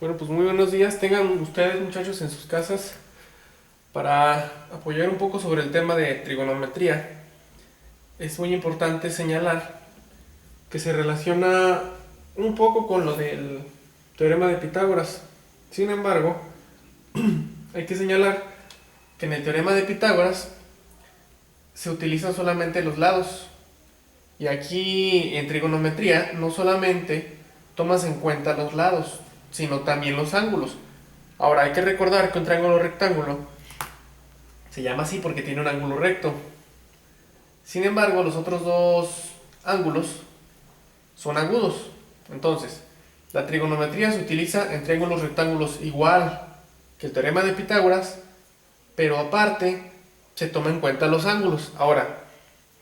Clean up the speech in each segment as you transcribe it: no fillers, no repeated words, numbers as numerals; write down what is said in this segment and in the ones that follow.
Bueno, pues muy buenos días. Tengan ustedes, muchachos, en sus casas para apoyar un poco sobre el tema de trigonometría. Es muy importante señalar que se relaciona un poco con lo del teorema de Pitágoras. Sin embargo, hay que señalar que en el teorema de Pitágoras se utilizan solamente los lados. Y aquí en trigonometría no solamente tomas en cuenta los lados, sino también los ángulos. Ahora hay que recordar que un triángulo rectángulo se llama así porque tiene un ángulo recto. Sin embargo, los otros dos ángulos son agudos. Entonces, la trigonometría se utiliza en triángulos rectángulos igual que el teorema de Pitágoras, pero aparte se toma en cuenta los ángulos. Ahora,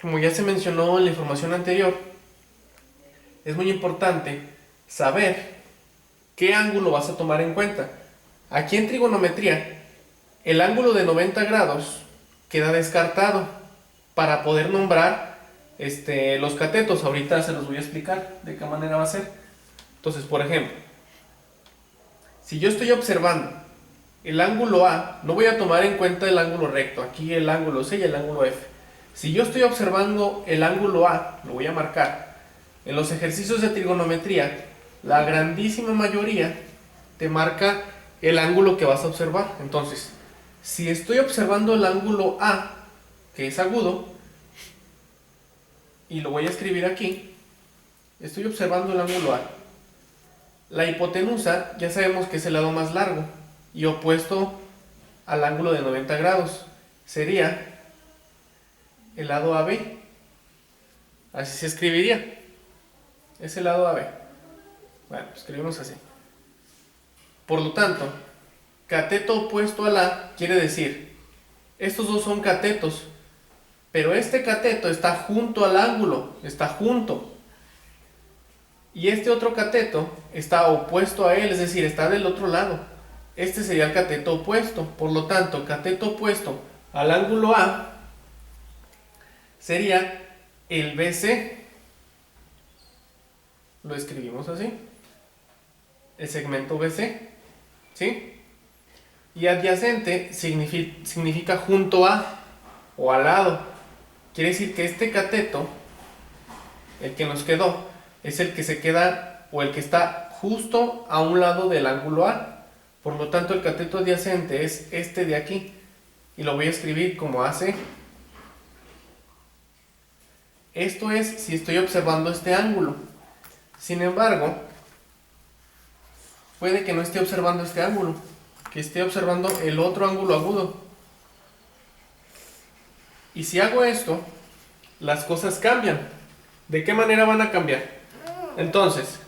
como ya se mencionó en la información anterior, es muy importante saber qué ángulo vas a tomar en cuenta. Aquí en trigonometría, el ángulo de 90 grados queda descartado para poder nombrar los catetos. Ahorita se los voy a explicar de qué manera va a ser. Entonces, por ejemplo, si yo estoy observando el ángulo A, no voy a tomar en cuenta el ángulo recto, aquí el ángulo C y el ángulo F. Si yo estoy observando el ángulo A, lo voy a marcar. En los ejercicios de trigonometría, la grandísima mayoría te marca el ángulo que vas a observar. Entonces, si estoy observando el ángulo A, que es agudo, y lo voy a escribir aquí, estoy observando el ángulo A. La hipotenusa ya sabemos que es el lado más largo y opuesto al ángulo de 90 grados. Sería el lado AB. Así se escribiría. Es el lado AB. Bueno, escribimos así. Por lo tanto, cateto opuesto a la quiere decir, estos dos son catetos, pero este cateto está junto al ángulo, está junto. Y este otro cateto está opuesto a él, es decir, está del otro lado. Este sería el cateto opuesto. Por lo tanto, cateto opuesto al ángulo A sería el BC. Lo escribimos así. El segmento BC. ¿Sí? Y adyacente significa junto a o al lado. Quiere decir que este cateto, el que nos quedó, es el que se queda o el que está justo a un lado del ángulo A. Por lo tanto, el cateto adyacente es este de aquí. Y lo voy a escribir como AC. Esto es si estoy observando este ángulo. Sin embargo, puede que no esté observando este ángulo, que esté observando el otro ángulo agudo. Y si hago esto, las cosas cambian. ¿De qué manera van a cambiar? Entonces,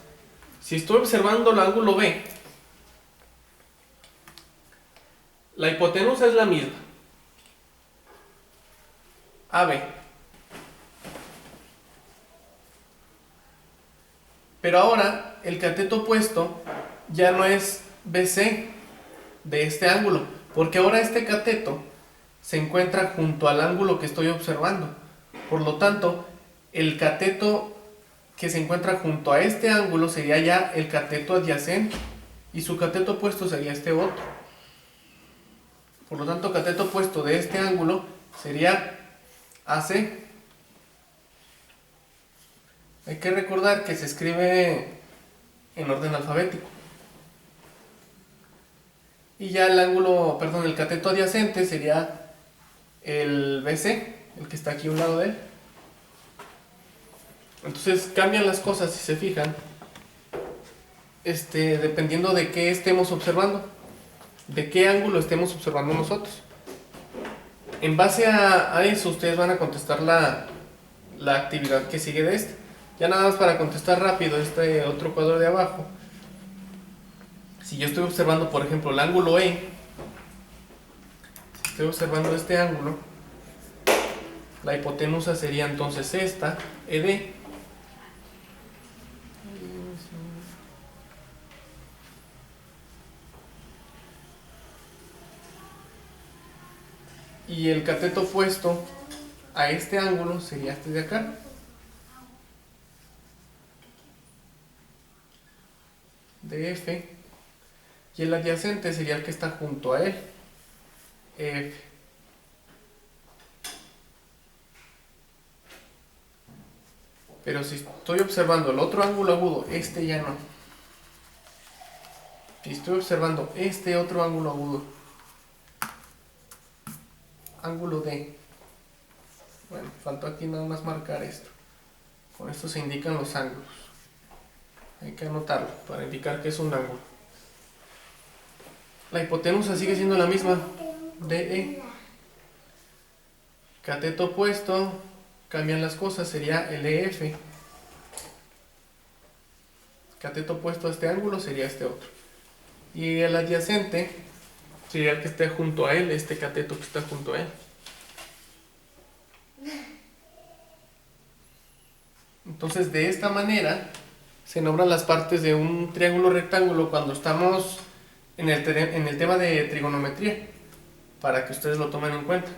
si estoy observando el ángulo B, la hipotenusa es la misma, AB. Pero ahora el cateto opuesto ya no es BC de este ángulo, porque ahora este cateto se encuentra junto al ángulo que estoy observando. Por lo tanto, el cateto que se encuentra junto a este ángulo sería ya el cateto adyacente y su cateto opuesto sería este otro. Por lo tanto, cateto opuesto de este ángulo sería AC. Hay que recordar que se escribe en orden alfabético. Y ya el ángulo, perdón, el cateto adyacente sería el BC, el que está aquí a un lado de él. Entonces cambian las cosas si se fijan, dependiendo de qué estemos observando, de qué ángulo estemos observando nosotros. En base a eso ustedes van a contestar la actividad que sigue de este. Ya nada más para contestar rápido este otro cuadro de abajo. Si yo estoy observando, por ejemplo, el ángulo E, si estoy observando este ángulo, la hipotenusa sería entonces esta, ED. Y el cateto opuesto a este ángulo sería este de acá. DF. y el adyacente sería el que está junto a él, F. Pero si estoy observando el otro ángulo agudo, este ya no. Si estoy observando este otro ángulo agudo, ángulo D. Bueno, faltó aquí nada más marcar esto. Con esto se indican los ángulos. Hay que anotarlo para indicar que es un ángulo. La hipotenusa sigue siendo la misma, DE. Cateto opuesto, cambian las cosas, sería el EF. Cateto opuesto a este ángulo sería este otro. Y el adyacente sería el que esté junto a él, este cateto que está junto a él. Entonces, de esta manera se nombran las partes de un triángulo rectángulo cuando estamos en el tema de trigonometría, para que ustedes lo tomen en cuenta.